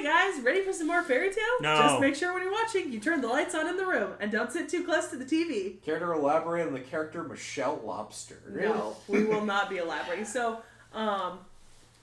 Hey guys, ready for some more fairy tale? No. Just make sure when you're watching, you turn the lights on in the room and don't sit too close to the TV. Care to elaborate on the character Michelle Lobster? No, we will not be elaborating. So,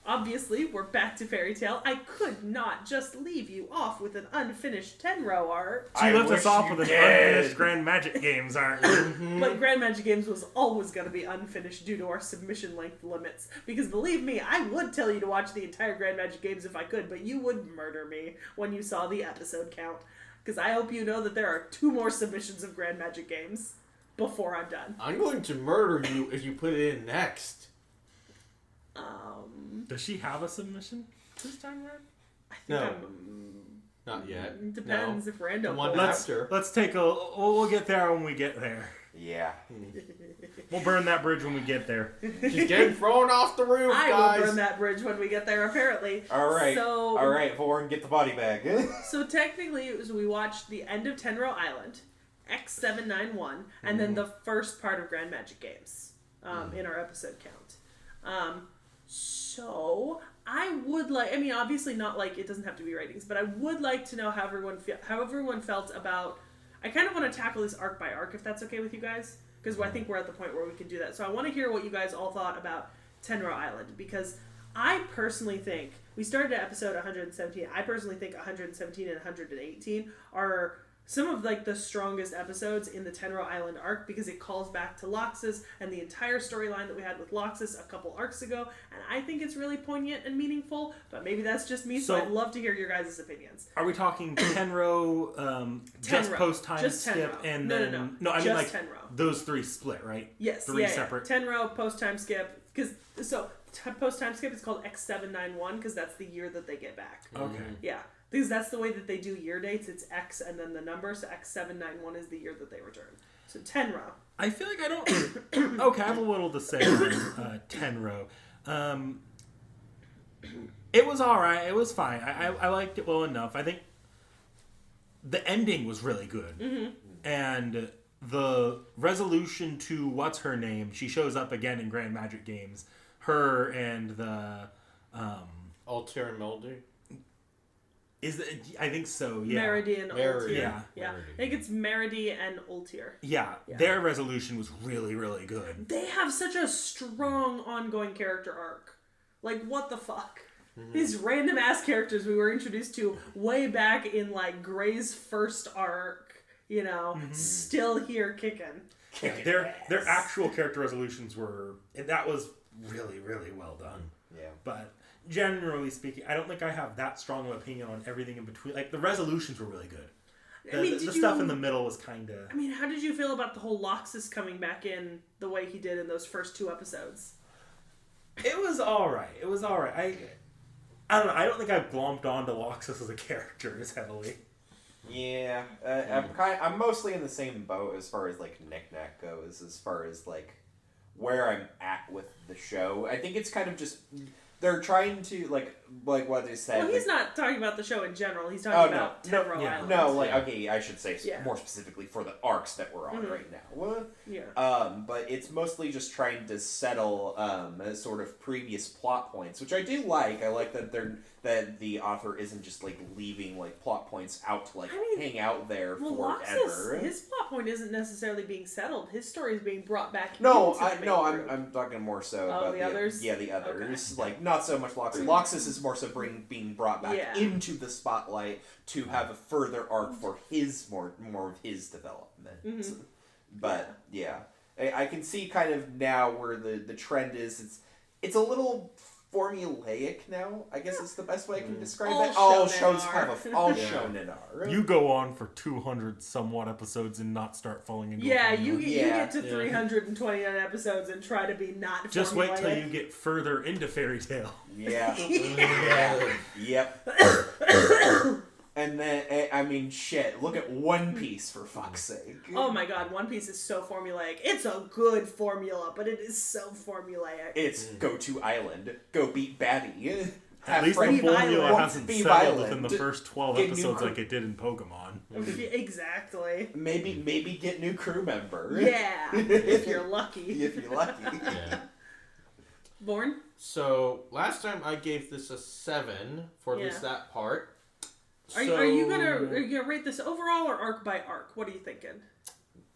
obviously, we're back to fairy tale. I could not just leave you off with an unfinished Tenrou art. She left us off with an unfinished Grand Magic Games art. But Grand Magic Games was always going to be unfinished due to our submission length limits. Because believe me, I would tell you to watch the entire Grand Magic Games if I could, but you would murder me when you saw the episode count. Because I hope you know that there are 2 more submissions of Grand Magic Games before I'm done. I'm going to murder you if you put it in next. Does she have a submission this time around? I think No. Not yet. Depends if random. The one pulls. after. Let's take a... We'll get there when we get there. Yeah. We'll burn that bridge when we get there. She's getting thrown off the roof, I guys. will burn that bridge when we get there, apparently. Alright. So, Alright, Vorn, get the body bag. So technically, it was, we watched the end of Tenrou Island, X791, and then the first part of Grand Magic Games in our episode count. So I would like, I mean, obviously not like, it doesn't have to be ratings, but I would like to know how everyone felt about, I kind of want to tackle this arc by arc, if that's okay with you guys, because I think we're at the point where we can do that. So I want to hear what you guys all thought about Tenrou Island, because I personally think, we started at episode 117, I personally think 117 and 118 are some of like the strongest episodes in the Tenrou Island arc, because it calls back to Loxus and the entire storyline that we had with Loxus a couple arcs ago, and I think it's really poignant and meaningful, but maybe that's just me, so I'd love to hear your guys' opinions. Are we talking Tenrou, just post-time just skip, Tenrou. and No, then... No, I mean just like Tenrou. those 3 split, right? Yes, 3 separate... Tenrou, post-time skip, because, post-time skip is called X791, because that's the year that they get back. Okay. Yeah. Because that's the way that they do year dates. It's X and then the number, so X791 is the year that they return. So Tenrou. I feel like I don't... Okay, I have a little to say on Tenrou. It was alright. It was fine. I liked it well enough. I think the ending was really good. Mm-hmm. And the resolution to what's her name, she shows up again in Grand Magic Games. Her and the... Altair and Melody? I think so, yeah. Meredy and Ultir. Yeah. I think it's Meredy and Ultir. Yeah, their resolution was really, really good. They have such a strong ongoing character arc. Like, what the fuck? These random ass characters we were introduced to way back in, like, Gray's first arc, you know, still here kicking. Their actual character resolutions were... That was really, really well done. Yeah. But... Generally speaking, I don't think I have that strong of an opinion on everything in between. Like, the resolutions were really good. The stuff in the middle was kind of... I mean, how did you feel about the whole Loxus coming back in the way he did in those first 2 episodes? It was alright. I don't know. I don't think I've glomped onto Loxus as a character as heavily. Yeah. I'm mostly in the same boat as far as, like, Knick-Knack goes, as far as, like, where I'm at with the show. I think it's kind of just... They're trying to, like what they said. Well, he's not talking about the show in general. He's talking about Tenrou Island. No, okay, I should say more specifically for the arcs that we're on right now. Yeah. But it's mostly just trying to settle sort of previous plot points, which I do like. I like that the author isn't just, like, leaving, like, plot points out to, like, hang out there forever. Loxus, his plot point isn't necessarily being settled. His story is being brought back. I'm talking more so about the others. Yeah, the others. Okay. Like, not so much Loxus. Loxus is more so being brought back into the spotlight to have a further arc for his more of his development. Mm-hmm. But I can see kind of now where the trend is. It's a little formulaic now, I guess is the best way I can describe it. All shows shonen are. You go on for 200 somewhat episodes and not start falling into you get to 329 episodes and try to be not just formulaic. wait till you get further into fairy tale. Yeah. Yep. And then, I mean, shit, look at One Piece, for fuck's sake. Oh my god, One Piece is so formulaic. It's a good formula, but it is so formulaic. It's go to island, go beat baddie. At least the formula hasn't settled within the first 12 episodes like it did in Pokemon. Exactly. Maybe get new crew member. Yeah, if you're lucky. Yeah. Born? So, last time I gave this a 7 for at least that part. Are you gonna rate this overall or arc by arc? What are you thinking?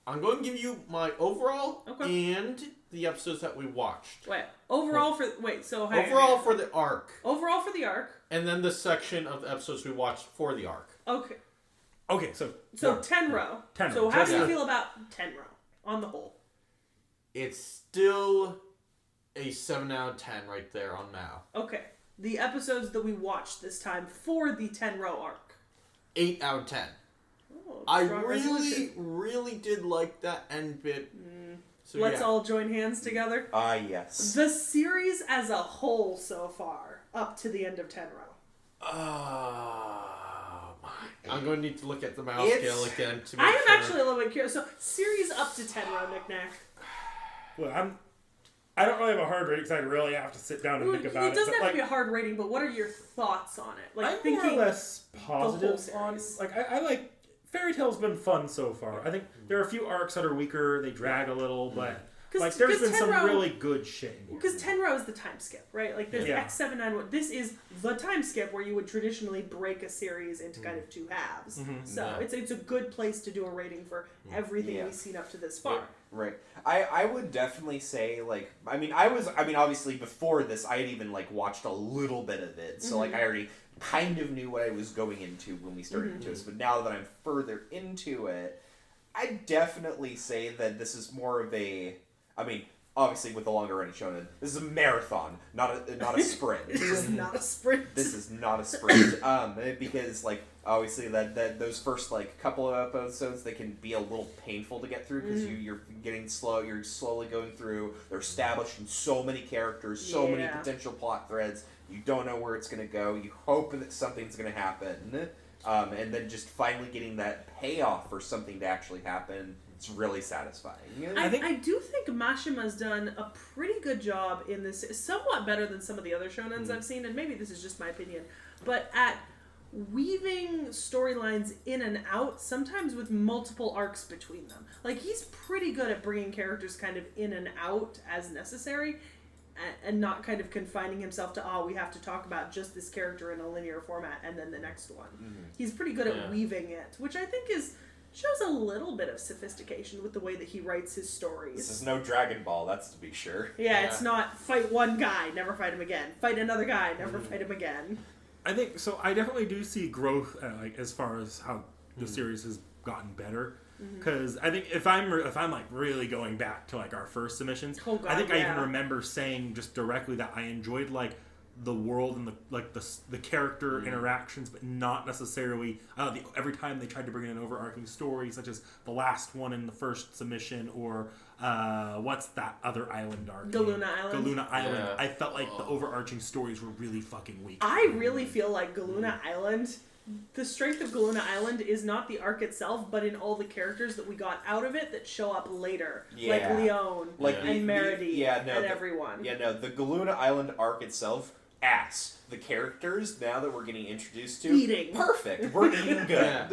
I'm going to give you my overall and the episodes that we watched. Overall for the arc. Overall for the arc. And then the section of the episodes we watched for the arc. Okay. Okay, so Tenrou. So how do you feel about Tenrou on the whole? It's still a 7 out of 10 right there on Mao. Okay. The episodes that we watched this time for the Tenrou arc. 8 out of 10. Oh, I really did like that end bit. So, Let's all join hands together. Yes. The series as a whole so far, up to the end of Tenrou. I'm going to need to look at the Mao scale again to make I am sure. actually a little bit curious. So, series up to Tenrou, Knick-Knack. Well, I don't really have a hard rating because I really have to sit down and think about it. It doesn't have to be a hard rating, but what are your thoughts on it? Like, I'm more or less positive on. Like, I like Fairy Tail's been fun so far. I think there are a few arcs that are weaker. They drag a little, but like there's been some really good shit. Because Tenrou is the time skip, right? Like there's X791. This is the time skip where you would traditionally break a series into kind of two halves. So it's a good place to do a rating for everything we've seen up to this far. Right. I would definitely say, like, obviously before this, I had even, like, watched a little bit of it. So, like, I already kind of knew what I was going into when we started into this. But now that I'm further into it, I definitely say that this is more of a, obviously with the longer running shonen, this is a marathon, not a sprint. This is not a sprint. This is not a sprint. Because, like, obviously that those first, like, couple of episodes, they can be a little painful to get through because you're getting slow. You're slowly going through. They're establishing so many characters, so many potential plot threads. You don't know where it's going to go. You hope that something's going to happen. And then just finally getting that payoff for something to actually happen, it's really satisfying. I do think Mashima's done a pretty good job in this, somewhat better than some of the other shonens I've seen, and maybe this is just my opinion, but at weaving storylines in and out, sometimes with multiple arcs between them. Like, he's pretty good at bringing characters kind of in and out as necessary, and not kind of confining himself to, we have to talk about just this character in a linear format and then the next one. He's pretty good at weaving it, which I think shows a little bit of sophistication with the way that he writes his stories. This is no Dragon Ball, that's to be sure. Yeah, it's not fight one guy, never fight him again. Fight another guy, never fight him again. I think so. I definitely do see growth, like as far as how the series has gotten better. Because I think if I'm like really going back to like our first submissions, I think I even remember saying just directly that I enjoyed like the world and the character interactions, but not necessarily every time they tried to bring in an overarching story, such as the last one in the first submission, or what's that other island arc? Galuna Island. Galuna Island. Yeah. I felt like the overarching stories were really fucking weak. I really feel like Galuna Island. The strength of Galuna Island is not the arc itself, but in all the characters that we got out of it that show up later. Like Leon, and Meredy, and everyone. The Galuna Island arc itself, ass. The characters, now that we're getting introduced to, eating. Perfect. We're eating good.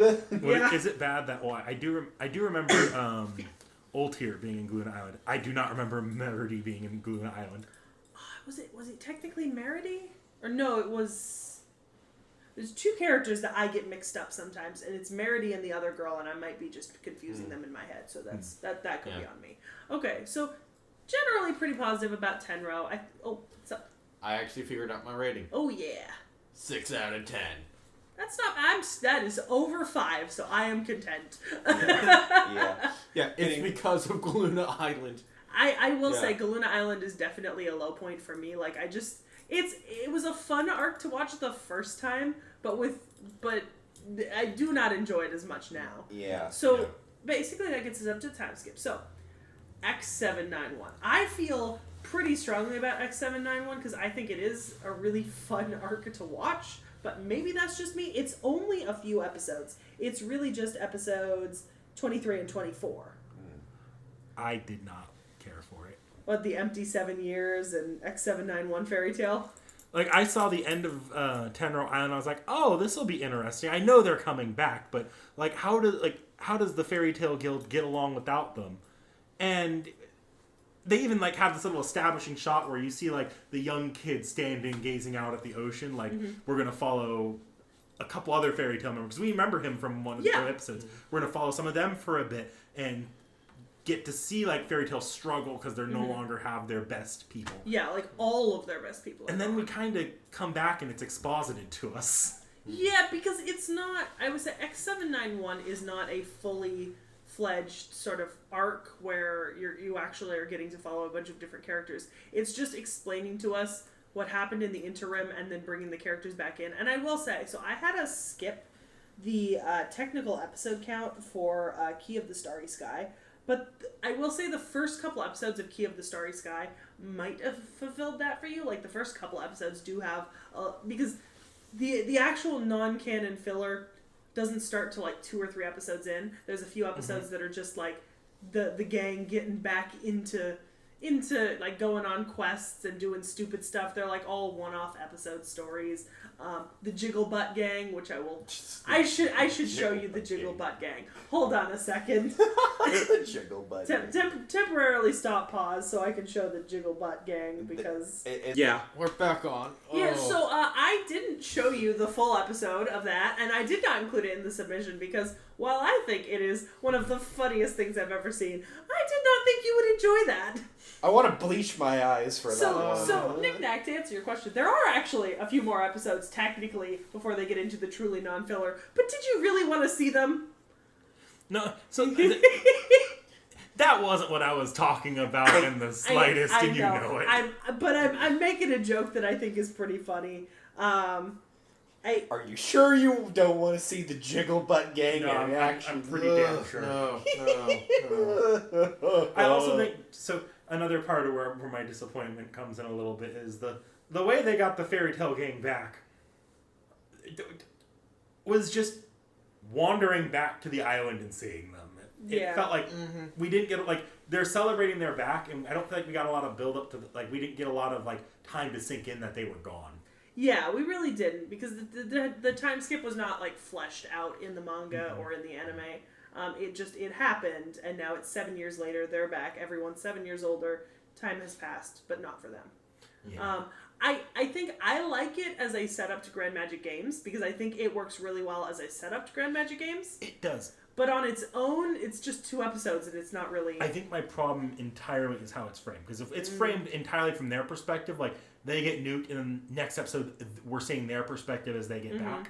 Is it bad that, I do remember Old Tier being in Galuna Island. I do not remember Meredy being in Galuna Island. Was it technically Meredy? Or no, it was... There's two characters that I get mixed up sometimes, and it's Meredy and the other girl, and I might be just confusing them in my head, so that could be on me. Okay, so generally pretty positive about Tenrou. What's up? I actually figured out my rating. Oh yeah. 6 out of 10. That's not. That is over 5, so I am content. It's because of Galuna Island. I will say Galuna Island is definitely a low point for me. Like it was a fun arc to watch the first time, but I do not enjoy it as much now. Yeah. So basically that gets us up to time skip. So X791. I feel pretty strongly about X791 because I think it is a really fun arc to watch, but maybe that's just me. It's only a few episodes. It's really just episodes 23 and 24. I did not care for it. What, the empty 7 years and X791 fairy tale? Like, I saw the end of Tenrou Island, I was like, oh, this will be interesting. I know they're coming back, but like, how does the Fairy Tale Guild get along without them? And they even like have this little establishing shot where you see like the young kid standing, gazing out at the ocean, like we're gonna follow a couple other fairy tale members. We remember him from one of the early episodes. We're going to follow some of them for a bit and get to see like fairy tale struggle because they're no longer have their best people. Yeah, like all of their best people. And then we kind of come back and it's exposited to us. Yeah, because it's not. I would say X791 is not a fully fledged sort of arc where you actually are getting to follow a bunch of different characters. It's just explaining to us what happened in the interim and then bringing the characters back in. And I will say, so I had to skip the technical episode count for Key of the Starry Sky, but I will say the first couple episodes of Key of the Starry Sky might have fulfilled that for you. Like the first couple episodes do have because the actual non-canon filler doesn't start till like 2 or 3 episodes in. There's a few episodes that are just like the gang getting back into like going on quests and doing stupid stuff. They're like all one-off episode stories. The Jiggle Butt Gang, which I should show you the Jiggle Butt Gang. Hold on a second. The Jiggle Butt Gang. Temporarily stop pause so I can show the Jiggle Butt Gang because we're back on. Yeah, so I didn't show you the full episode of that, and I did not include it in the submission because while I think it is one of the funniest things I've ever seen, I did not think you would enjoy that. I want to bleach my eyes for that one. So, Knick-Knack, to answer your question, there are actually a few more episodes, technically, before they get into the truly non-filler, but did you really want to see them? No, so that wasn't what I was talking about in the slightest, and you know it. I'm making a joke that I think is pretty funny. Are you sure you don't want to see the Jiggle Butt Gang No, in action? I'm pretty damn sure. No. I also think, so another part of where my disappointment comes in a little bit is the way they got the fairy tale gang back was just wandering back to the island and seeing them. It felt like we didn't get, like, they're celebrating their back, and I don't feel like we got a lot of build up to, we didn't get a lot of, like, time to sink in that they were gone. Yeah, we really didn't, because the time skip was not, like, fleshed out in the manga or in the anime. It happened, and now it's 7 years later, they're back, everyone's 7 years older, time has passed, but not for them. Yeah. I think I like it as a setup to Grand Magic Games, because I think it works really well as a setup to Grand Magic Games. It does. But on its own, it's just 2 episodes, and it's not really... I think my problem entirely is how it's framed. Because if it's framed entirely from their perspective, like, they get nuked, and then next episode, we're seeing their perspective as they get back,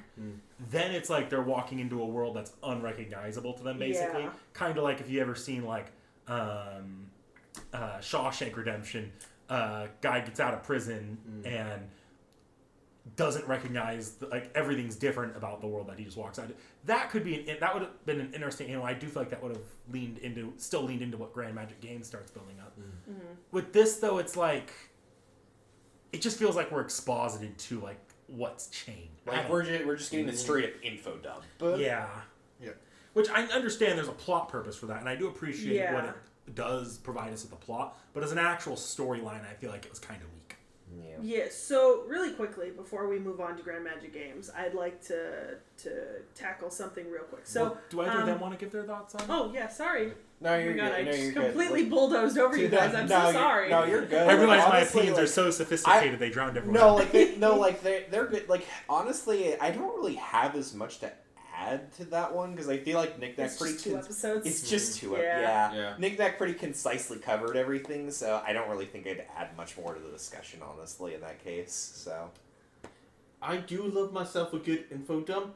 then it's like they're walking into a world that's unrecognizable to them, basically. Yeah. Kind of like if you ever seen, like, Shawshank Redemption, guy gets out of prison and doesn't recognize everything's different about the world that he just walks out. That could be that would have been an interesting. I do feel like that would have still leaned into what Grand Magic Games starts building up. With this though, it's like it just feels like we're exposited to like what's changed. Like we're just getting a straight up info dump. Yeah. Which I understand there's a plot purpose for that, and I do appreciate what it does provide us with the plot. But as an actual storyline, I feel like it was kind of weak. Yeah, so really quickly, before we move on to Grand Magic Games, I'd like to tackle something real quick. So, well, do either of them want to give their thoughts on it? Oh, yeah, sorry. No, you're good. I just you're completely good. bulldozed over you guys. I'm so sorry. No, you're good. I realize my honestly, opinions are so sophisticated they drowned everyone out. They're good. Like, honestly, I don't really have as much to add to that one because I feel like Knick-Knack pretty... It's just 2 episodes? It's just 2 Yeah. Knick-Knack pretty concisely covered everything, so I don't really think I'd add much more to the discussion, honestly, in that case, so... I do love myself a good info dump,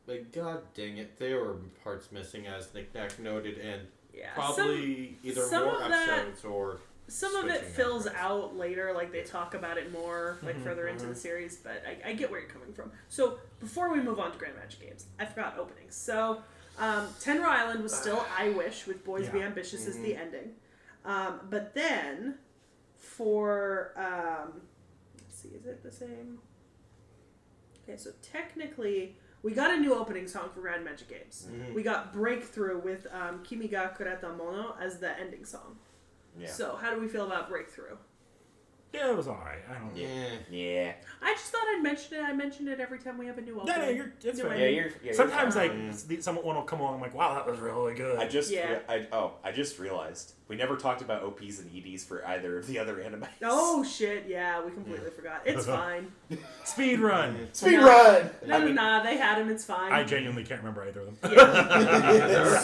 but god dang it, there were parts missing, as Knick-Knack noted, and probably either more episodes or... Some of it fills out later, like they talk about it more, like further into the series, but I get where you're coming from. So, before we move on to Grand Magic Games, I forgot openings. So, Tenrou Island was still I Wish, with Boys Be Ambitious as the ending. But then, for, let's see, is it the same? Okay, so technically, we got a new opening song for Grand Magic Games. We got Breakthrough with Kimi ga Kureta Mono as the ending song. Yeah. So, how do we feel about Breakthrough? Yeah, it was alright. I don't know. Yeah. I just thought I'd mention it. I mention it every time we have a new opening. Yeah, it's fine. You're Sometimes fine. someone will come along. I'm like, wow, that was really good. I just realized we never talked about OPs and EDs for either of the other anime. Oh shit! Yeah, we completely forgot. It's fine. Speed run. Speedrun. No, they had him. It's fine. I genuinely can't remember either of them. Yeah.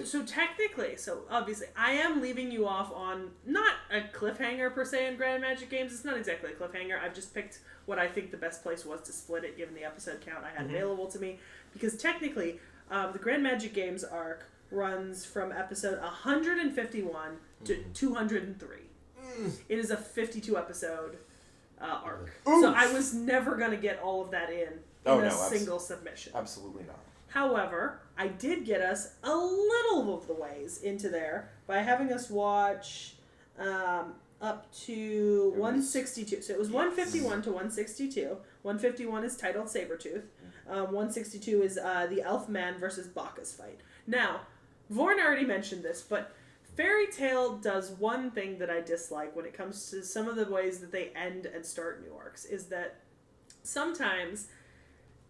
So technically, obviously, I am leaving you off on not a cliffhanger per se in Grand Magic Games. It's not exactly a cliffhanger. I've just picked what I think the best place was to split it, given the episode count I had available to me. Because technically, the Grand Magic Games arc runs from episode 151 to 203. It is a 52 episode arc. Oof. So I was never going to get all of that in a single submission. Absolutely not. However, I did get us a little of the ways into there by having us watch up to 162. So it was 151 to 162. 151 is titled Sabretooth. 162 is the Elfman versus Bacchus fight. Now, Vorn already mentioned this, but Fairy Tail does one thing that I dislike when it comes to some of the ways that they end and start new arcs, is that sometimes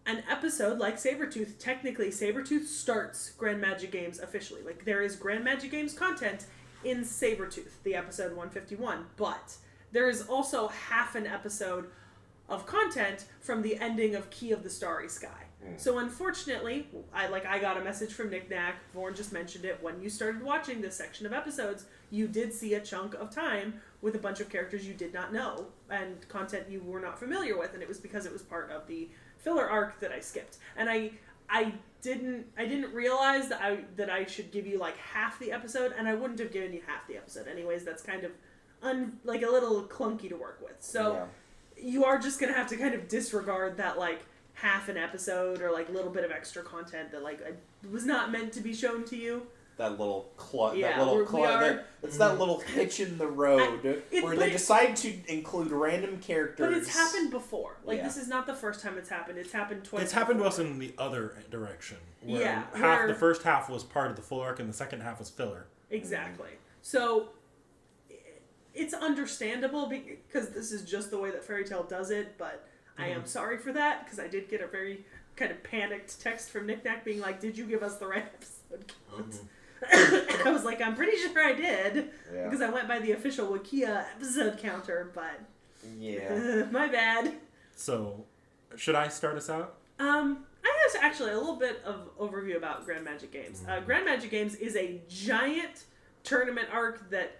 an episode like Sabretooth, technically Sabretooth starts Grand Magic Games officially. Like, there is Grand Magic Games content in Sabretooth, the episode 151, but there is also half an episode of content from the ending of Key of the Starry Sky. So unfortunately, I got a message from Nick Knack, Vorn just mentioned it, when you started watching this section of episodes, you did see a chunk of time with a bunch of characters you did not know, and content you were not familiar with, and it was because it was part of the filler arc that I skipped. And I didn't realize that I should give you like half the episode, and I wouldn't have given you half the episode anyways. That's kind of like a little clunky to work with. So you are just gonna have to kind of disregard that like half an episode or like little bit of extra content that like was not meant to be shown to you. That little it's that little hitch in the road where they decide to include random characters. But it's happened before. Like, this is not the first time it's happened. It's happened twice. It's happened to us in the other direction. Where the first half was part of the full arc and the second half was filler. Exactly. So it's understandable because this is just the way that Fairy Tail does it, but I am sorry for that because I did get a very kind of panicked text from Nick Knack being like, did you give us the right episode count? I was like, I'm pretty sure I did because I went by the official Wikia episode counter, but my bad. So, should I start us out? I have actually a little bit of overview about Grand Magic Games. Grand Magic Games is a giant tournament arc that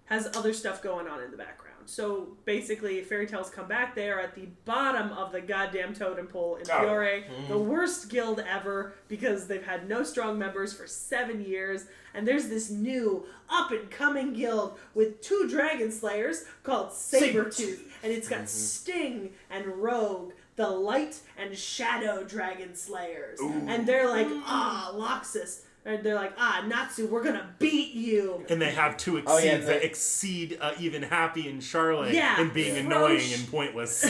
has other stuff going on in the background. So basically, Fairy Tails come back. They are at the bottom of the goddamn totem pole in Fiore, the worst guild ever because they've had no strong members for 7 years. And there's this new up-and-coming guild with 2 dragon slayers called Sabretooth. And it's got Sting and Rogue, the light and shadow dragon slayers. And they're like, Loxus. And they're like, Natsu, we're gonna beat you. And they have 2 exceeds that exceed even Happy and Charlotte in being annoying and pointless.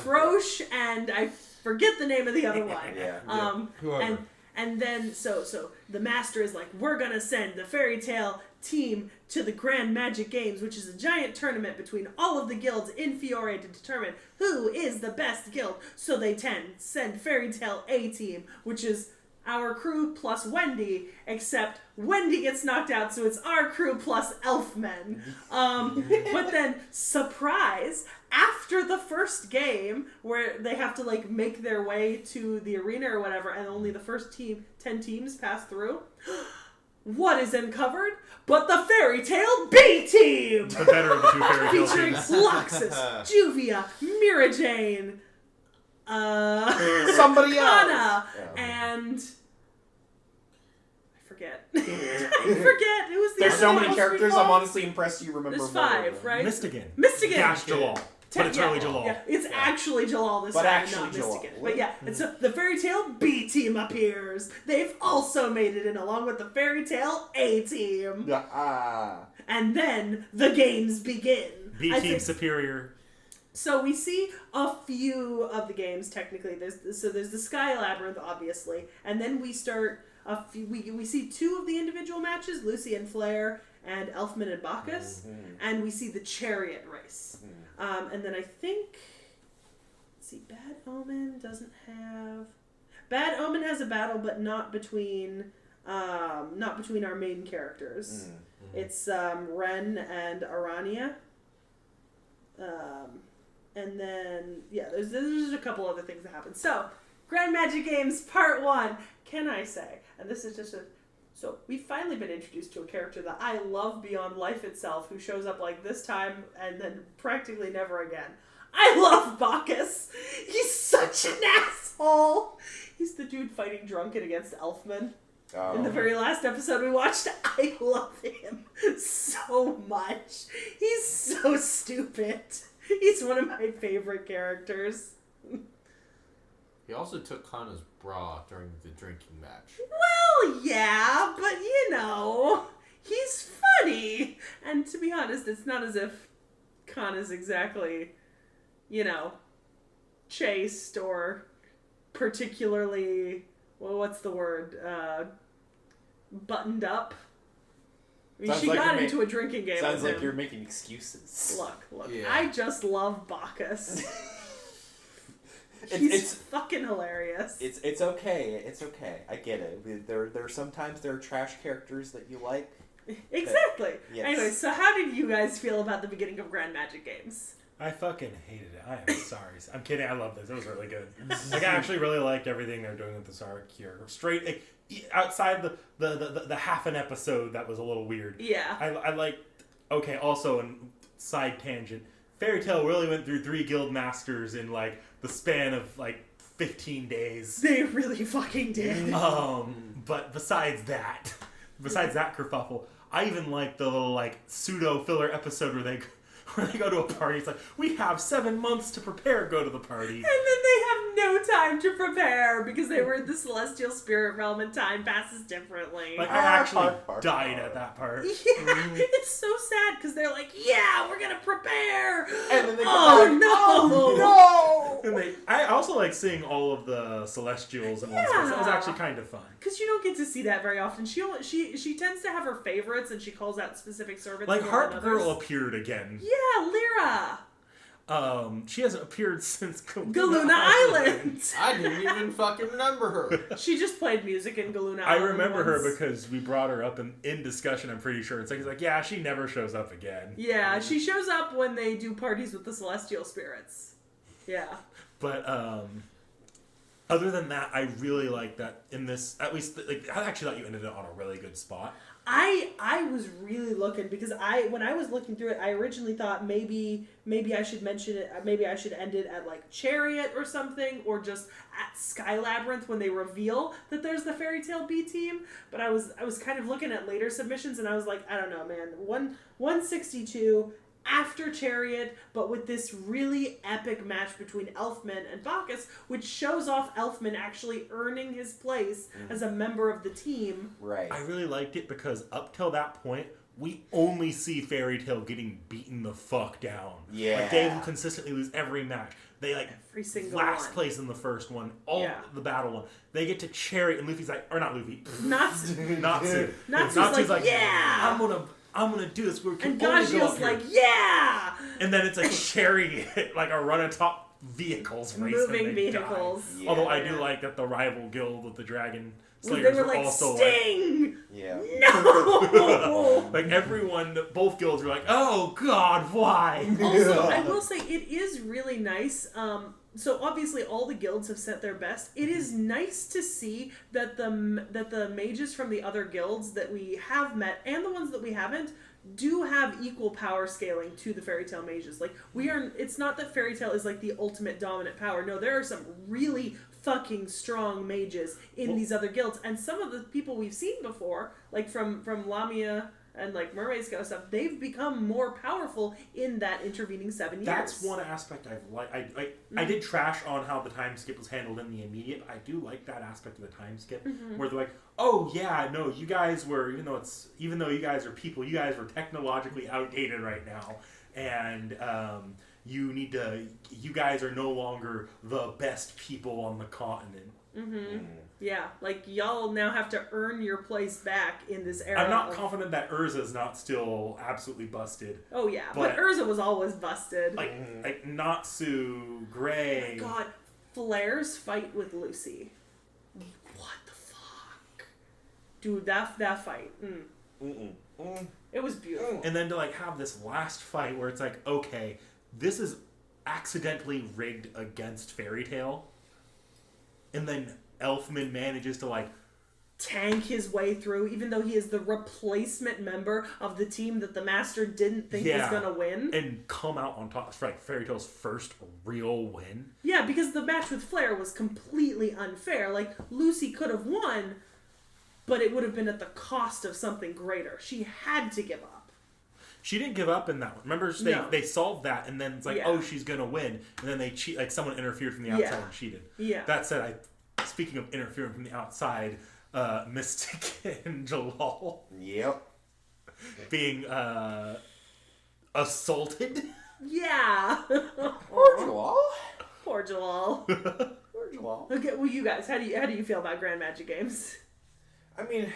Frosh and I forget the name of the other one. And then so the master is like, we're gonna send the Fairy Tail team to the Grand Magic Games, which is a giant tournament between all of the guilds in Fiore to determine who is the best guild. So they send Fairy Tail A team, which is our crew plus Wendy, except Wendy gets knocked out, so it's our crew plus Elfmen. But then, surprise, after the first game, where they have to like make their way to the arena or whatever, and only the first 10 teams pass through, what is uncovered but the Fairy Tail B team? The better of the 2 Fairy Tail featuring teams. Loxus, Juvia, Mirajane, somebody Kana, else, and I forget. It was the. There's so many characters. I'm honestly impressed you remember. There's 5, right? Mystigan. Dash Jalal. But it's really Jalal. Yeah, it's actually Jalal this time, not Mystigan. But and so the Fairy Tail B team appears. They've also made it in along with the Fairy Tail A team. And then the games begin. B team superior. So we see a few of the games technically. There's the Sky Labyrinth, obviously, and then we start a few. We see 2 of the individual matches, Lucy and Flair, and Elfman and Bacchus, and we see the chariot race. And then I think, let's see, Bad Omen doesn't have... Bad Omen has a battle, but not between our main characters. Mm-hmm. It's Ren and Arania. And then, yeah, there's a couple other things that happen. So, Grand Magic Games Part 1. Can I say, and this is just so we've finally been introduced to a character that I love beyond life itself, who shows up like this time and then practically never again. I love Bacchus. He's such an asshole. He's the dude fighting drunken against Elfman. In the very last episode we watched. I love him so much. He's so stupid. He's one of my favorite characters. He also took Kana's bra during the drinking match. Well, yeah, but you know, he's funny. And to be honest, it's not as if Kana's exactly, you know, chaste or particularly, well, what's the word? Buttoned up. I mean, she got into a drinking game. Sounds like you're making excuses. Look. Yeah. I just love Bacchus. He's fucking hilarious. It's okay. It's okay. I get it. There sometimes there are trash characters that you like. Exactly. Yes. Anyway, so how did you guys feel about the beginning of Grand Magic Games? I fucking hated it. I am sorry. I'm kidding. I love this. It was really good. Like, I actually really liked everything they're doing with the Sark here. Straight outside the half an episode that was a little weird. Yeah. I liked. Okay. Also, in side tangent, Fairy Tail really went through 3 guild masters in like the span of like 15 days. They really fucking did. But besides that kerfuffle, I even like the little like pseudo filler episode where they go to a party. It's like, we have 7 months to prepare, go to the party. And then they have no time to prepare because they were in the celestial spirit realm and time passes differently. Like, I actually died at that part. Yeah, it's so sad because they're like, yeah, we're going to prepare. And then they no. And I also like seeing all of the celestials in one space. That was actually kind of fun. Because you don't get to see that very often. She tends to have her favorites and she calls out specific servants. Like, Harp Girl appeared again. Yeah, Lyra. She hasn't appeared since Galuna Island. I didn't even fucking remember her. She just played music in Galuna Island. I remember her because we brought her up in discussion, I'm pretty sure. It's like, yeah, she never shows up again. Yeah, she shows up when they do parties with the celestial spirits. Yeah. But, other than that, I really like that in this, at least, like, I actually thought you ended it on a really good spot. I was really looking because when I was looking through it, I originally thought maybe I should mention it. Maybe I should end it at like Chariot or something, or just at Sky Labyrinth when they reveal that there's the Fairy Tail B team. But I was kind of looking at later submissions and I was like, I don't know, man. 162 after Chariot, but with this really epic match between Elfman and Bacchus, which shows off Elfman actually earning his place as a member of the team. Right. I really liked it because up till that point, we only see Fairy Tail getting beaten the fuck down. Yeah. Like, they consistently lose every match. They, like, every single last one. Place in the first one, the battle one. They get to Chariot, and Luffy's like, or not Luffy. Natsu. Natsu's like, yeah! I'm gonna do this. And Gajio's like, yeah! And then it's a Chariot, like a run atop vehicles race. Moving vehicles. Yeah, although I do like that the rival guild with the Dragon Slayers they were like, also Sting! Like, yeah. No! Like, everyone, both guilds were like, oh god, why? Also, I will say, it is really nice. So obviously all the guilds have sent their best. It is nice to see that the mages from the other guilds that we have met and the ones that we haven't do have equal power scaling to the Fairy Tail mages. Like, it's not that Fairy Tail is like the ultimate dominant power. No, there are some really fucking strong mages in these other guilds, and some of the people we've seen before, like from Lamia and like Mermaid Scout stuff, they've become more powerful in that intervening 7 years. That's one aspect I've liked. I did trash on how the time skip was handled in the immediate. I do like that aspect of the time skip, where they're like, oh yeah, no, you guys were, even though you guys are people, you guys were technologically outdated right now, and you guys are no longer the best people on the continent. Yeah, like y'all now have to earn your place back in this era. I'm not confident that Urza's not still absolutely busted. Oh yeah, but Urza was always busted. Like Natsu, Gray. Oh my God, Flair's fight with Lucy. What the fuck, dude? That fight. It was beautiful. And then to like have this last fight where it's like, okay, this is accidentally rigged against Fairy Tail, and then Elfman manages to like tank his way through, even though he is the replacement member of the team that the Master didn't think was gonna win, and come out on top for like Fairy Tail's first real win. Yeah, because the match with Flair was completely unfair. Like Lucy could have won, but it would have been at the cost of something greater. She had to give up. She didn't give up in that one. Remember, they solved that, and then it's like, oh, she's gonna win, and then they cheat. Like someone interfered from the outside and cheated. Yeah. That said, speaking of interfering from the outside, Mystic and Jalal. Yep. Being assaulted. Yeah. Poor Jalal. Poor Jalal. Poor Jalal. Okay, well, you guys, how do you feel about Grand Magic Games? I mean,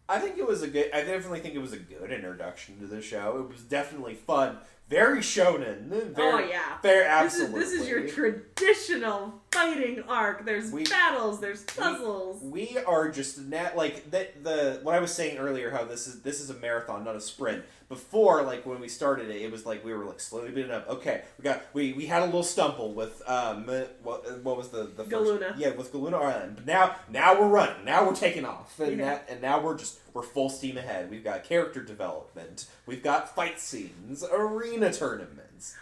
I definitely think it was a good introduction to the show. It was definitely fun. Very shonen. Very absolutely. This is your traditional fighting arc. There's battles. There's puzzles. We are just like what I was saying earlier. How this is a marathon, not a sprint. Before, like when we started it, it was like we were like slowly building up. Okay, we had a little stumble with what was the first? Galuna. Yeah, with Galuna Island. But now we're running. Now we're taking off, and now we're full steam ahead. We've got character development. We've got fight scenes, arena tournaments.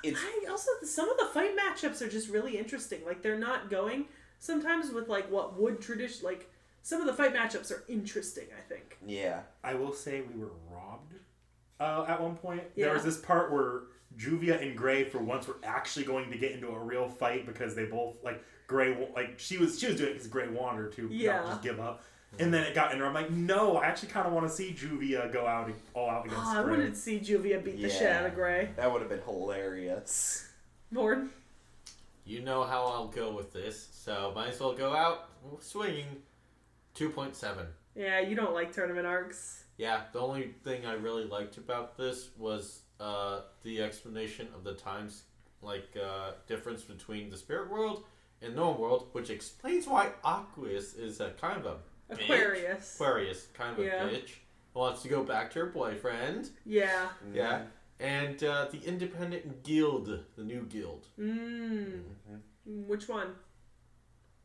Some of the fight matchups are just really interesting. Like they're not going sometimes with like what would tradition like. Some of the fight matchups are interesting. I think. Yeah, I will say we were robbed. At one point, there was this part where Juvia and Gray, for once, were actually going to get into a real fight because they both Gray she was doing it because Gray wanted her to not just give up, and then it got into. I'm like, no, I actually kind of want to see Juvia go all out against Gray. I wanted to see Juvia beat the shit out of Gray. That would have been hilarious. Mord? You know how I'll go with this, so might as well go out swinging. 2.7. Yeah, you don't like tournament arcs. Yeah, the only thing I really liked about this was the explanation of the times difference between the spirit world and normal world, which explains why Aquarius is a kind of a Aquarius. Aquarius, kind of a bitch. Wants to go back to her boyfriend. Yeah. Yeah. And the independent guild, the new guild. Which one?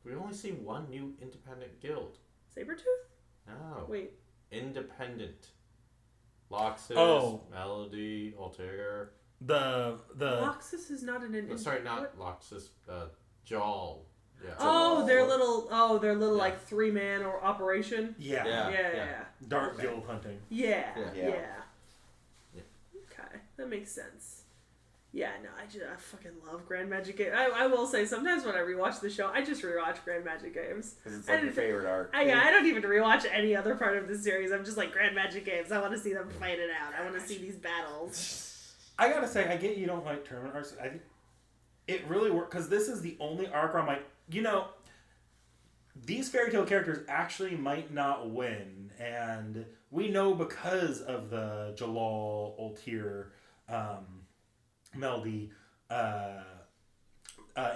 We only see one new independent guild. Sabretooth? No. Wait. Independent. Loxus, Melody, Altair. The Loxus is not an independent. Sorry, not Loxus. Jal. Yeah. Oh, their little like 3-man or operation. Yeah. Dark guild hunting. Yeah. Okay, that makes sense. Yeah, no, I fucking love Grand Magic Games. I will say, sometimes when I rewatch the show, I just rewatch Grand Magic Games. Because it's like your favorite arc. I don't even rewatch any other part of the series. I'm just like, Grand Magic Games. I want to see them fight it out. I want to see these battles. I gotta say, I get you don't like tournament arcs. I think it really worked, because this is the only arc where I'm like, these Fairy Tail characters actually might not win, and we know because of the Jalal, Altair, Melody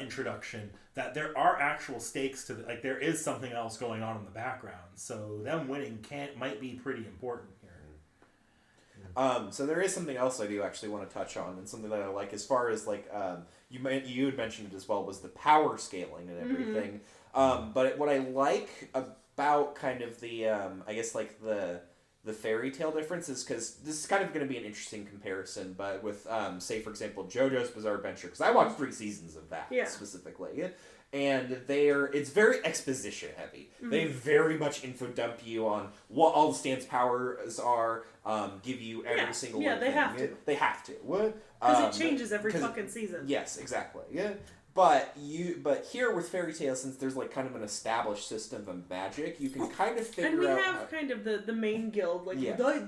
introduction that there are actual stakes to there is something else going on in the background, so them winning might be pretty important here. So there is something else I do actually want to touch on, and something that I like as far as you had mentioned it as well, was the power scaling and everything. But what I like about kind of the I guess the Fairy Tail difference is because this is kind of going to be an interesting comparison, but with, say, for example, JoJo's Bizarre Adventure, because I watched 3 seasons of that specifically, and it's very exposition heavy. They very much info dump you on what all the stance powers are, give you every single one. They have to. They have to. Because it changes every fucking season. Yes, exactly. Yeah. But here with Fairy Tail, since there's kind of an established system of magic, you can kind of figure out. And we have kind of the main guild,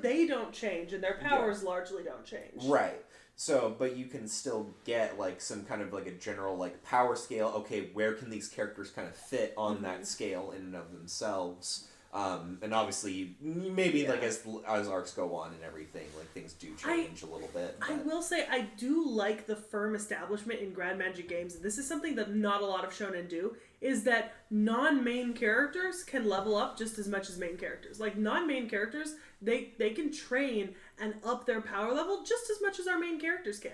they don't change, and their powers largely don't change. Right. So, but you can still get like some kind of like a general like power scale. Okay, where can these characters kind of fit on that scale in and of themselves? And obviously, maybe like as arcs go on and everything, like things do change a little bit. I will say I do like the firm establishment in Grand Magic Games. This is something that not a lot of shonen do. Is that non-main characters can level up just as much as main characters. Like non-main characters, they can train and up their power level just as much as our main characters can.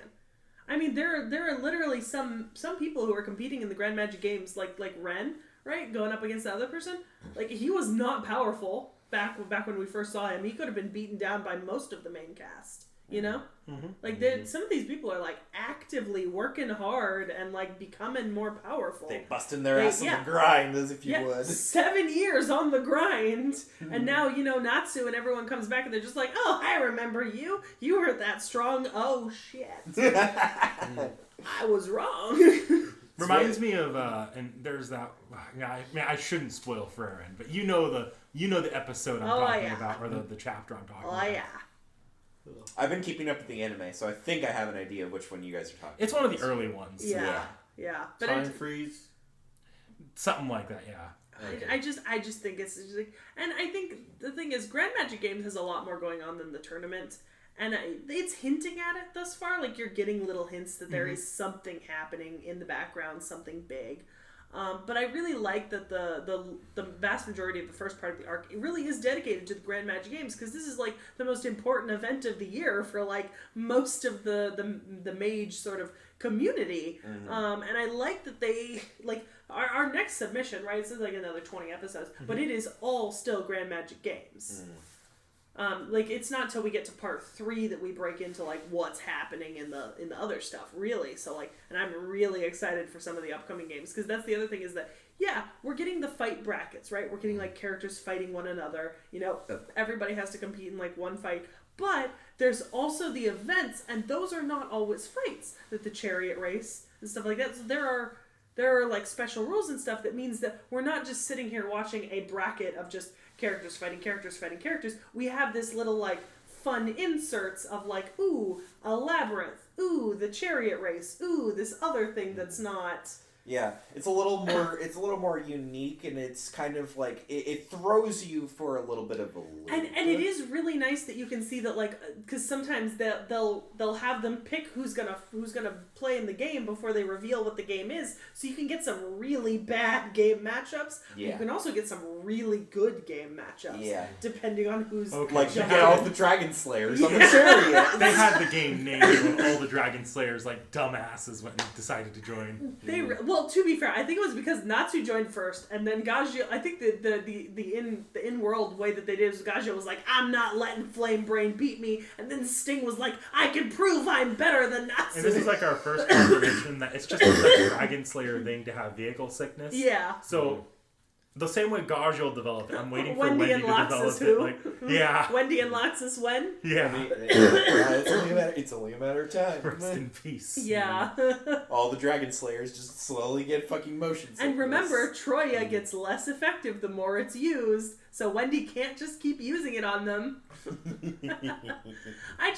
I mean, there are literally some people who are competing in the Grand Magic Games, like Ren, right, going up against the other person. Like he was not powerful back when we first saw him. He could have been beaten down by most of the main cast. You know, like some of these people are like actively working hard and like becoming more powerful. They busting their ass on the grind, as if you would. 7 years on the grind, and now Natsu and everyone comes back and they're just like, oh, I remember you. You were that strong. Oh shit, I was wrong. Reminds me of and there's that. I shouldn't spoil for Aaron, but you know the episode I'm talking about, or the chapter I'm talking about. Oh yeah. I've been keeping up with the anime, so I think I have an idea of which one you guys are talking It's about. one of the early ones. Yeah. But Time freeze. Something like that, yeah. Okay. I just think it's just like, and I think the thing is, Grand Magic Games has a lot more going on than the tournament, and it's hinting at it thus far. Like you're getting little hints that there is something happening in the background, something big. But I really like that the vast majority of the first part of the arc, it really is dedicated to the Grand Magic Games, because this is like the most important event of the year for like most of the mage sort of community. And I like that they like our next submission, right? It's like another 20 episodes, but it is all still Grand Magic Games. Like it's not till we get to part 3 that we break into like what's happening in the other stuff, really. So like, and I'm really excited for some of the upcoming games, because that's the other thing is that we're getting the fight brackets, right? We're getting like characters fighting one another. Everybody has to compete in like one fight, but there's also the events, and those are not always fights. That the chariot race and stuff like that. So there are like special rules and stuff that means that we're not just sitting here watching a bracket of just characters fighting characters. We have this little like fun inserts of like, ooh, a labyrinth, ooh, the chariot race, ooh, this other thing that's not. Yeah, it's a little more unique, and it's kind of like it throws you for a little bit of a loop. And it is really nice that you can see that, like, because sometimes they'll have them pick who's gonna play in the game before they reveal what the game is, so you can get some really bad game matchups. Yeah. You can also get some really good game matchups. Yeah. Depending on who's Like you jumping. get all the Dragon Slayers on the chariot. They had the game named when all the Dragon Slayers, like dumbasses, when decided to join. Well, to be fair, I think it was because Natsu joined first, and then Gajio. I think the in-world way that they did was Gajio was like, "I'm not letting Flame Brain beat me," and then Sting was like, "I can prove I'm better than Natsu." And this is like our first confirmation that it's just a Dragon Slayer thing to have vehicle sickness. Yeah. So the same way Gajio developed it, I'm waiting for Wendy and to Laxus develop it. who? Like, yeah. Wendy and Laxus when? Yeah. It's only a matter of time. Rest in peace. Yeah. All the Dragon Slayers just slowly get fucking motion sickness. And remember, Troya gets less effective the more it's used, so Wendy can't just keep using it on them. I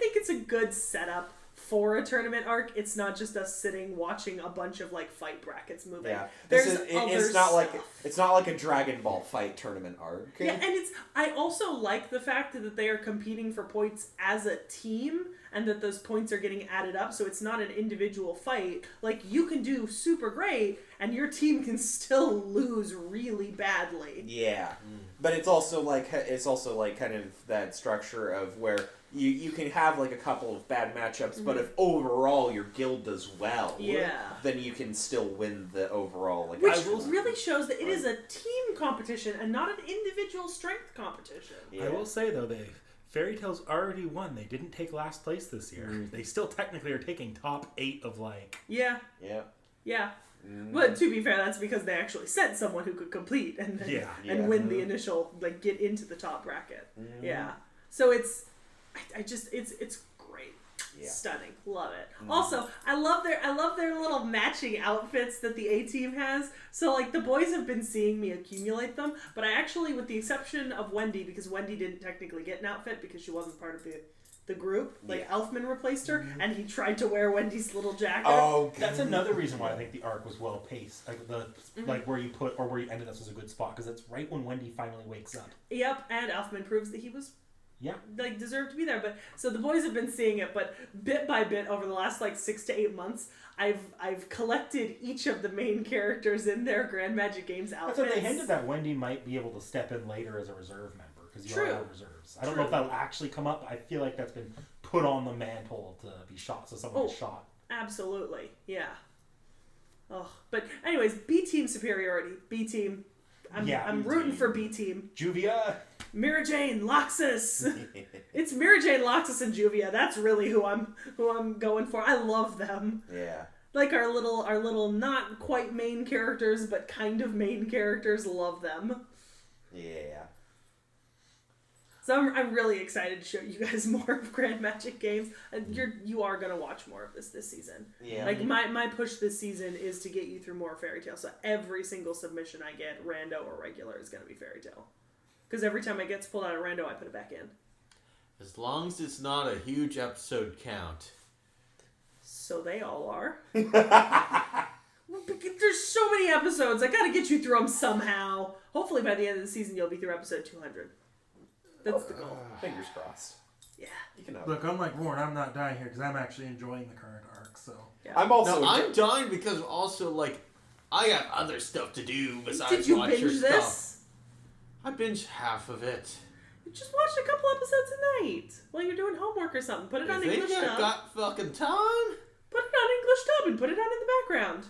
think it's a good setup for a tournament arc. It's not just us sitting watching a bunch of like fight brackets moving. Yeah, There's it's not like a Dragon Ball fight tournament arc. Yeah, and I also like the fact that they are competing for points as a team, and that those points are getting added up, so it's not an individual fight. Like, you can do super great, and your team can still lose really badly. Yeah, but it's also like kind of that structure of where you can have like a couple of bad matchups, but if overall your guild does well, then you can still win the overall. Like, which really shows that it is a team competition and not an individual strength competition. Yeah. I will say though, Fairy Tail's already won. They didn't take last place this year. They still technically are taking top 8 of like. Yeah. But to be fair, that's because they actually sent someone who could complete and win the initial, like, get into the top bracket. Yeah. So it's great. Yeah. Stunning. Love it. Also, I love their little matching outfits that the A-team has. So, like, the boys have been seeing me accumulate them, but I actually, with the exception of Wendy, because Wendy didn't technically get an outfit because she wasn't part of the group. Like Yeah. Elfman replaced her, and he tried to wear Wendy's little jacket. Oh, That's another reason why I think the arc was well paced. Like like where you put or where you ended up was a good spot because that's right when Wendy finally wakes up. Yep, and Elfman proves that he was Yeah. like deserved to be there. But so the boys have been seeing it, but bit by bit over the last like 6 to 8 months, I've collected each of the main characters in their Grand Magic Games I outfits. thought they hinted that Wendy might be able to step in later as a reserve member because you True. are out of reserves. I don't know if that'll actually come up. I feel like that's been put on the mantle to be shot, so someone is shot. Absolutely, yeah. Oh, but anyways, B team superiority. B team. I'm rooting for B team. Juvia. Mira Jane, Loxus. It's Mira Jane, Loxus, and Juvia. That's really who I'm going for. I love them. Yeah. Like our little not quite main characters, but kind of main characters. Love them. Yeah. So I'm really excited to show you guys more of Grand Magic Games. And you are gonna watch more of this season. Yeah. Like my push this season is to get you through more Fairy Tale. So every single submission I get, rando or regular, is gonna be Fairy Tale. Because every time it gets pulled out of rando, I put it back in. As long as it's not a huge episode count. So they all are. There's so many episodes. I gotta get you through them somehow. Hopefully by the end of the season, you'll be through episode 200. That's the goal. Fingers crossed. Yeah. You can have Look, unlike Warren, I'm not dying here because I'm actually enjoying the current arc. So Yeah. I'm also. No, I'm dying because also, like, I have other stuff to do besides Did you watch binge your this? stuff. I binged half of it. You just watched a couple episodes a night while you're doing homework or something. Put it on You think English I dub. got fucking time? Put it on English dub and put it on in the background.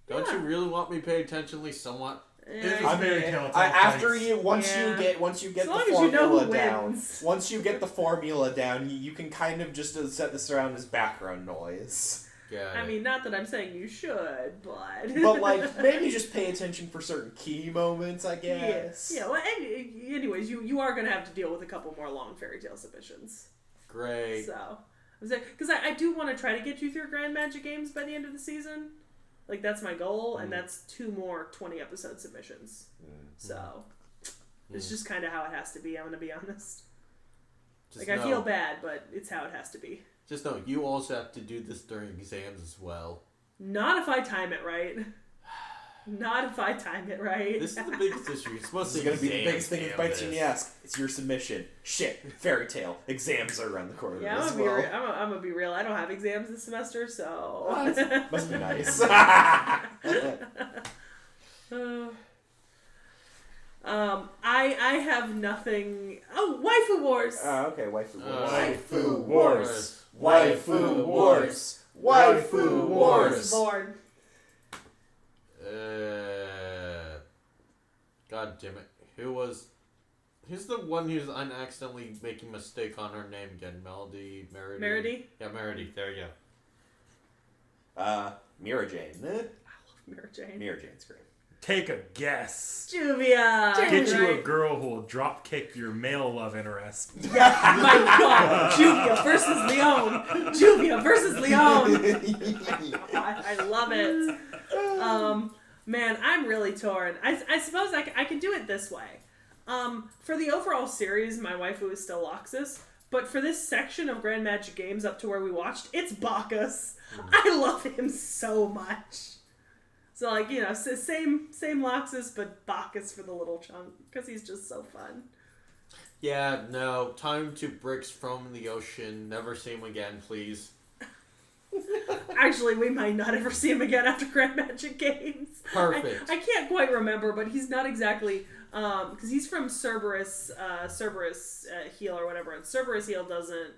Don't Yeah. you really want me to pay attention at least somewhat? Eh, I'm very after fights. you once Yeah. you get As long the as you know formula who down. wins. Once you get the formula down, you can kind of just set this around as background noise. Yeah. I mean, not that I'm saying you should, but... But like maybe just pay attention for certain key moments, I guess. Yeah, well, anyways, you are going to have to deal with a couple more long Fairy Tale submissions. Great. So, because I do want to try to get you through Grand Magic Games by the end of the season. Like, that's my goal, and that's 2 more 20-episode submissions. So, it's just kind of how it has to be, I'm going to be honest. Just Like, I feel bad, but it's how it has to be. Just know, you also have to do this during exams as well. Not if I time it right. Not if I time it right. This is the biggest issue. It's supposed This is to gonna be the biggest thing that bites you in the ass. It's your submission. Shit, Fairy Tale. Exams are around the corner Yeah, as I'm well. gonna be real. I don't have exams this semester, so. Must be nice. I have nothing. Oh, Waifu Wars. Okay, waifu wars. Waifu wars. Waifu wars. Waifu wars. Lord. God damn it. Who's the one who's accidentally making a mistake on her name again? Melody? Meredy? Meredy? Yeah, Meredy. There you Mira Jane. I love Mira Jane. Mira Jane's great. take a guess. Juvia. Get you a Right? girl who will drop kick your male love interest. Yeah, my God. Juvia versus Leon. Juvia versus Leon. I love it. Man, I'm really torn. I suppose I can do it this way. For the overall series, my waifu is still Loxus, but for this section of Grand Magic Games up to where we watched, it's Bacchus. I love him so much. So, like, you know, same Loxus, but Bacchus for the little chunk, because he's just so fun. Yeah, no. Time to bricks from the ocean. Never see him again, please. Actually, we might not ever see him again after Grand Magic Games. Perfect. I can't quite remember, but he's not exactly... because he's from Cerberus Heel or whatever, and Cerberus Heel doesn't...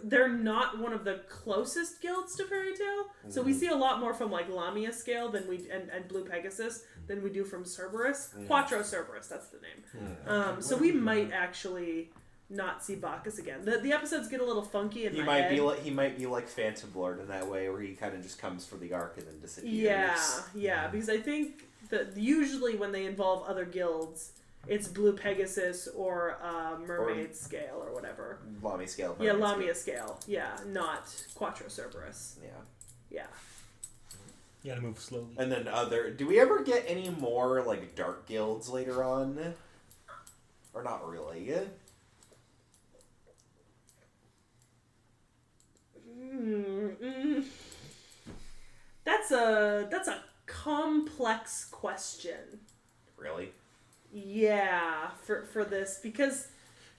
They're not one of the closest guilds to Fairy Tail, so we see a lot more from like Lamia Scale than we and Blue Pegasus than we do from Cerberus. Quattro Cerberus, that's the name. So we might actually not see Bacchus again. The episodes get a little funky in my head. He might be like Phantom Lord in that way, where he kind of just comes for the arc and then disappears. Yeah, because I think that usually when they involve other guilds, it's Blue Pegasus or Mermaid Scale or whatever. Lamia Scale. Yeah, Lamia Scale. Yeah, not Quattro Cerberus. Yeah. You gotta move slowly. And then do we ever get any more like dark guilds later on? Or not really? a complex question. Really? Yeah, for this, because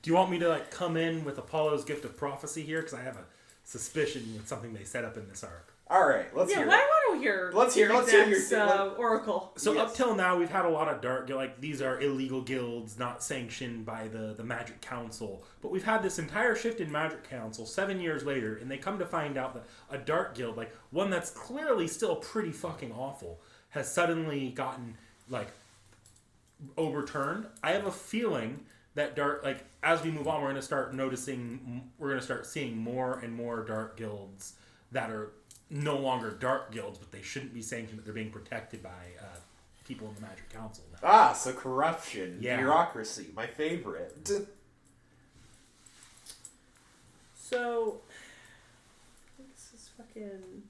Do you want me to like come in with Apollo's gift of prophecy here? Because I have a suspicion it's something they set up in this arc. All right, let's hear. why don't we hear? Let's hear your Nicknack's, oracle. So Yes. up till now, we've had a lot of dark, like these are illegal guilds not sanctioned by the Magic Council. But we've had this entire shift in Magic Council 7 years later, and they come to find out that a dark guild, like one that's clearly still pretty fucking awful, has suddenly gotten like overturned. I have a feeling that dark, like as we move on, we're going to start seeing more and more dark guilds that are no longer dark guilds, but they shouldn't be sanctioned, that they're being protected by people in the Magic Council now. Ah, so corruption, Yeah. bureaucracy, my favorite. So this is fucking.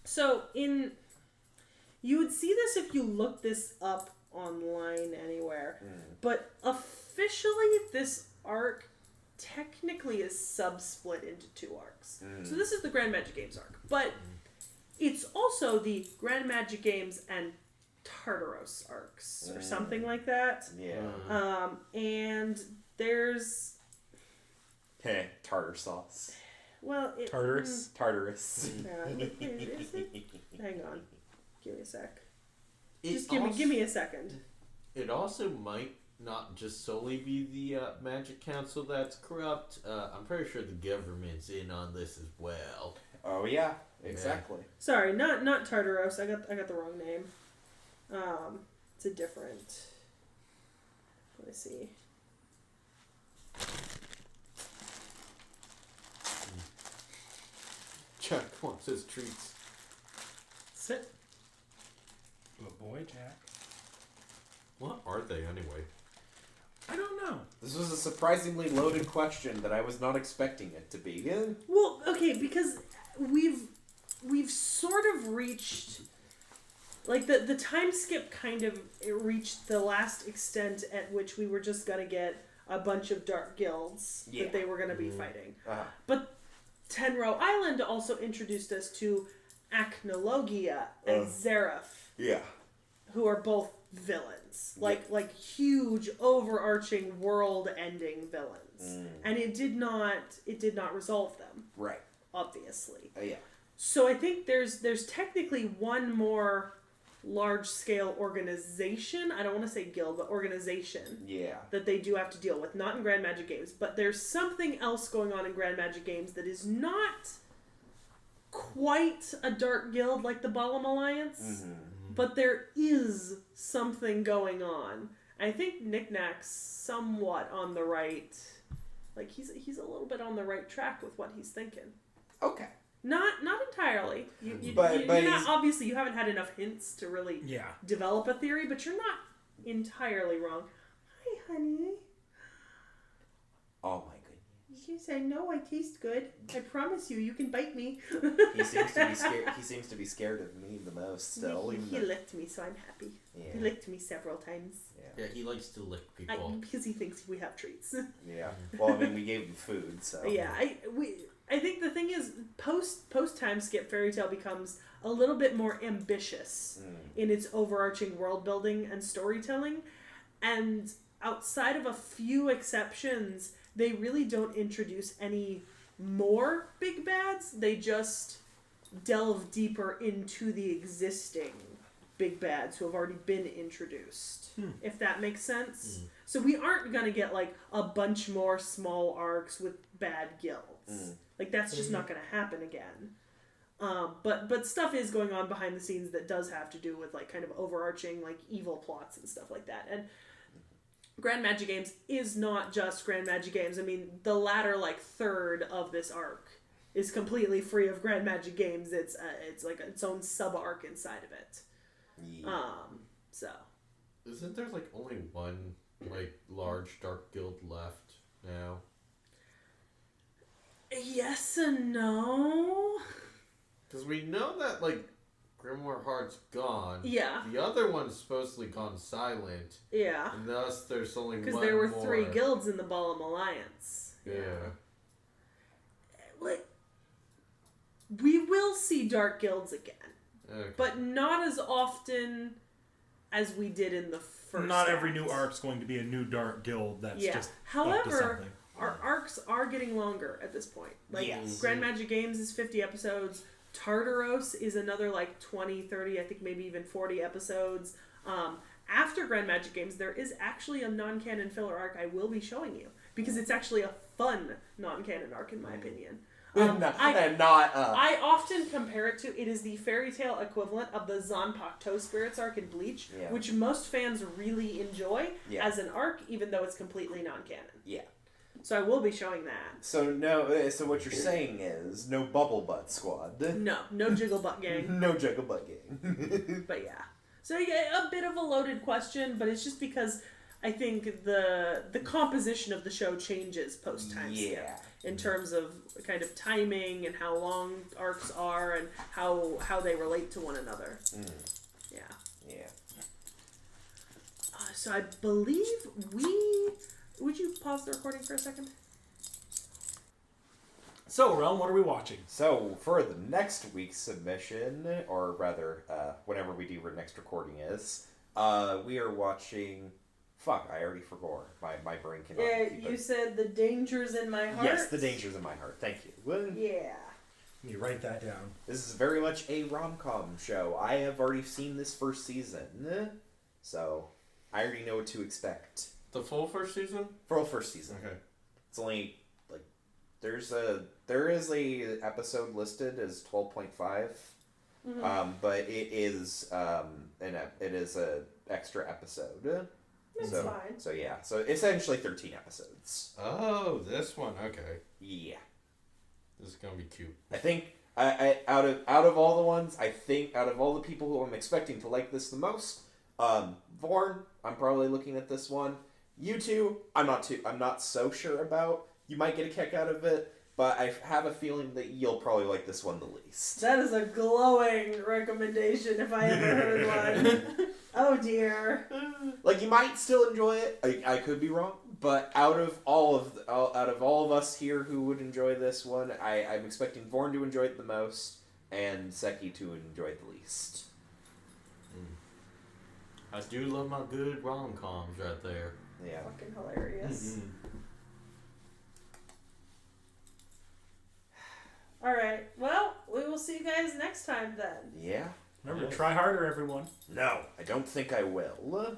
So you would see this if you looked this up online anywhere, but officially this arc technically is sub-split into 2 arcs. So this is the Grand Magic Games arc, but it's also the Grand Magic Games and Tartaros arcs or something like that. Yeah. And there's Tartar sauce. Tartarus? Tartarus. Is it? Hang on, give me a sec. It Just give me a second. It also might not just solely be the Magic Council that's corrupt. I'm pretty sure the government's in on this as well. Oh yeah, exactly. Sorry, not Tartaros. I got the wrong name. It's a different. Let me see. Chuck wants his treats. Sit. Good boy, Jack. What are they anyway? I don't know. This was a surprisingly loaded question that I was not expecting it to be. Well, okay, because we've sort of reached, like, the time skip kind of reached the last extent at which we were just gonna get a bunch of dark guilds that they were gonna be fighting. But Tenrou Island also introduced us to Acnologia and Zareth, who are both villains, like huge overarching world-ending villains, and it did not resolve them, Right. obviously. Yeah. So I think there's technically one more large-scale organization. I don't want to say guild, but organization. Yeah. That they do have to deal with, not in Grand Magic Games, but there's something else going on in Grand Magic Games that is not quite a dark guild like the Balam Alliance, but there is something going on. I think Knickknack's somewhat on the right, like he's a little bit on the right track with what he's thinking. Okay. Not entirely. But you're not, obviously you haven't had enough hints to really develop a theory, but you're not entirely wrong. Hi, honey. Oh my goodness. Yes, I know I taste good. I promise you, you can bite me. He seems to be scared. He seems to be scared of me the most. Still, He licked me, so I'm happy. Yeah. He licked me several times. Yeah, he likes to lick people. Because he thinks we have treats. Yeah. Well, I mean, we gave him food, so. Yeah, I think the thing is, post time skip, Fairy Tail becomes a little bit more ambitious in its overarching world building and storytelling, and outside of a few exceptions, they really don't introduce any more big bads. They just delve deeper into the existing big bads who have already been introduced, if that makes sense. So we aren't gonna get like a bunch more small arcs with bad guilds. Like that's just not gonna happen again. But stuff is going on behind the scenes that does have to do with like kind of overarching like evil plots and stuff like that. And Grand Magic Games is not just Grand Magic Games. I mean, the latter like third of this arc is completely free of Grand Magic Games. It's like its own sub arc inside of it. Yeah. So. Isn't there like only one like large dark guild left now? Yes and no. Because we know that like Grimoire Heart's gone. Yeah. The other one's supposedly gone silent. Yeah. And thus there's only one more. Because there were 3 guilds in the Balam Alliance. Yeah. Like, we will see dark guilds again, Okay. but not as often as we did in the first. Not every act. new arc's going to be a new dark guild that's Yeah. just up to However, something. our arcs are getting longer at this point. Like Yes. Grand Magic Games is 50 episodes. Tartaros is another like 20, 30, I think maybe even 40 episodes. After Grand Magic Games, there is actually a non-canon filler arc I will be showing you because it's actually a fun non-canon arc in my opinion. I often compare it to, it is the fairy tale equivalent of the Zanpakuto Toe Spirits arc in Bleach, Yeah. which most fans really enjoy Yeah. as an arc, even though it's completely non-canon. Yeah. So I will be showing that. So what you're saying is no Bubble Butt Squad. No Jiggle Butt Gang. No Juggle Butt Gang. But yeah. So yeah, a bit of a loaded question, but it's just because I think the composition of the show changes post time skip in terms of kind of timing and how long arcs are and how they relate to one another. Yeah. Yeah. So I believe would you pause the recording for a second? So, Realm, what are we watching? So for the next week's submission, or rather, whenever we do our next recording is, we are watching. Fuck, I already forgot. My brain cannot. keep You it. said The Dangers in My Heart. Yes, The Dangers in My Heart. Thank you. Well, Yeah. Let me write that down. this is very much a rom-com show. I have already seen this first season, so I already know what to expect. The full first season? For the first season. Okay. It's only like there is a episode listed as 12.5, but it is it is a extra episode. That's so, fine. So yeah, so essentially 13 episodes. Oh, this one. Okay. Yeah, This is gonna be cute. I think I out of all the ones, I think out of all the people who I'm expecting to like this the most, Vorn, I'm probably looking at this one. You two, I'm not so sure about. You might get a kick out of it, but I have a feeling that you'll probably like this one the least. That is a glowing recommendation if I ever heard one. Oh dear. Like you might still enjoy it. I could be wrong, but out of all of us here who would enjoy this one, I'm expecting Vorn to enjoy it the most, and Seki to enjoy it the least. I do love my good rom-coms right there. Yeah. Fucking hilarious. Alright, well, we will see you guys next time then. Yeah. Remember, try harder, everyone. No, I don't think I will.